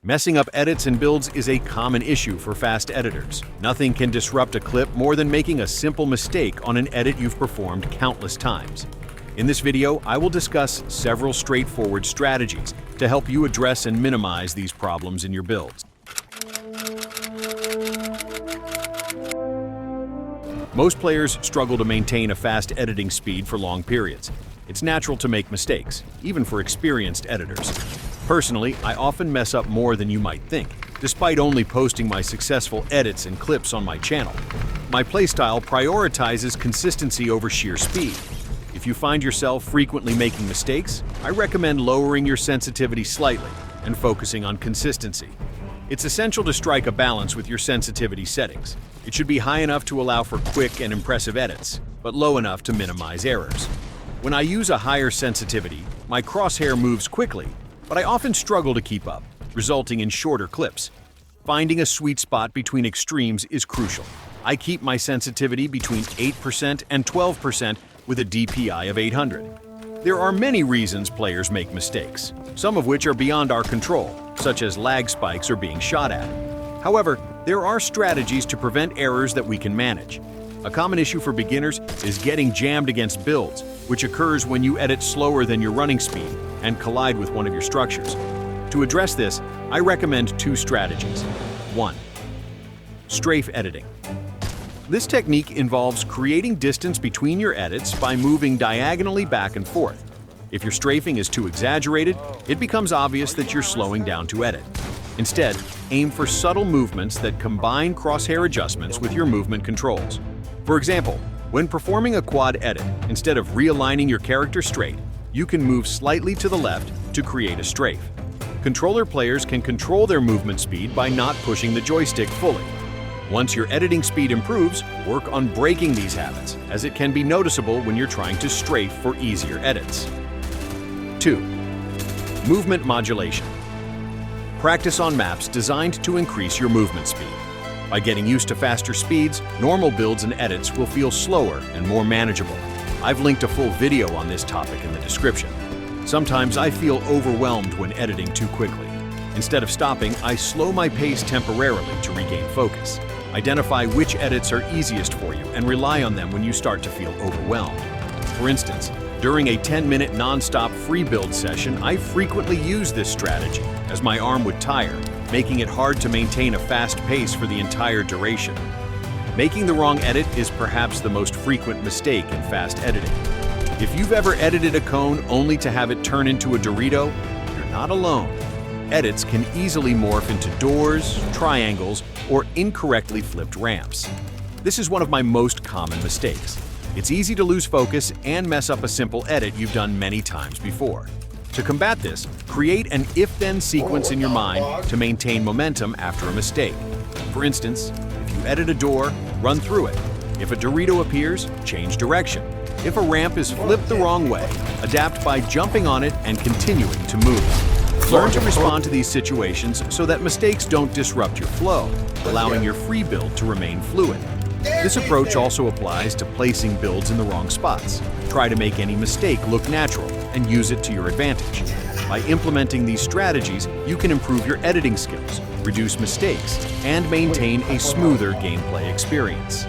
Messing up edits and builds is a common issue for fast editors. Nothing can disrupt a clip more than making a simple mistake on an edit you've performed countless times. In this video, I will discuss several straightforward strategies to help you address and minimize these problems in your builds. Most players struggle to maintain a fast editing speed for long periods. It's natural to make mistakes, even for experienced editors. Personally, I often mess up more than you might think, despite only posting my successful edits and clips on my channel. My playstyle prioritizes consistency over sheer speed. If you find yourself frequently making mistakes, I recommend lowering your sensitivity slightly and focusing on consistency. It's essential to strike a balance with your sensitivity settings. It should be high enough to allow for quick and impressive edits, but low enough to minimize errors. When I use a higher sensitivity, my crosshair moves quickly, but I often struggle to keep up, resulting in shorter clips. Finding a sweet spot between extremes is crucial. I keep my sensitivity between 8% and 12% with a DPI of 800. There are many reasons players make mistakes, some of which are beyond our control, such as lag spikes or being shot at. However, there are strategies to prevent errors that we can manage. A common issue for beginners is getting jammed against builds, which occurs when you edit slower than your running speed and collide with one of your structures. To address this, I recommend two strategies. 1. Strafe editing. This technique involves creating distance between your edits by moving diagonally back and forth. If your strafing is too exaggerated, it becomes obvious that you're slowing down to edit. Instead, aim for subtle movements that combine crosshair adjustments with your movement controls. For example, when performing a quad edit, instead of realigning your character straight, you can move slightly to the left to create a strafe. Controller players can control their movement speed by not pushing the joystick fully. Once your editing speed improves, work on breaking these habits, as it can be noticeable when you're trying to strafe for easier edits. 2. Movement modulation. Practice on maps designed to increase your movement speed. By getting used to faster speeds, normal builds and edits will feel slower and more manageable. I've linked a full video on this topic in the description. Sometimes I feel overwhelmed when editing too quickly. Instead of stopping, I slow my pace temporarily to regain focus. Identify which edits are easiest for you and rely on them when you start to feel overwhelmed. For instance, during a 10-minute non-stop free build session, I frequently use this strategy, as my arm would tire, making it hard to maintain a fast pace for the entire duration. Making the wrong edit is perhaps the most frequent mistake in fast editing. If you've ever edited a cone only to have it turn into a Dorito, you're not alone. Edits can easily morph into doors, triangles, or incorrectly flipped ramps. This is one of my most common mistakes. It's easy to lose focus and mess up a simple edit you've done many times before. To combat this, create an if-then sequence in your mind to maintain momentum after a mistake. For instance, if you edit a door, run through it. If a Dorito appears, change direction. If a ramp is flipped the wrong way, adapt by jumping on it and continuing to move. Learn to respond to these situations so that mistakes don't disrupt your flow, allowing your free build to remain fluid. This approach also applies to placing builds in the wrong spots. Try to make any mistake look natural and use it to your advantage. By implementing these strategies, you can improve your editing skills, reduce mistakes, and maintain a smoother gameplay experience.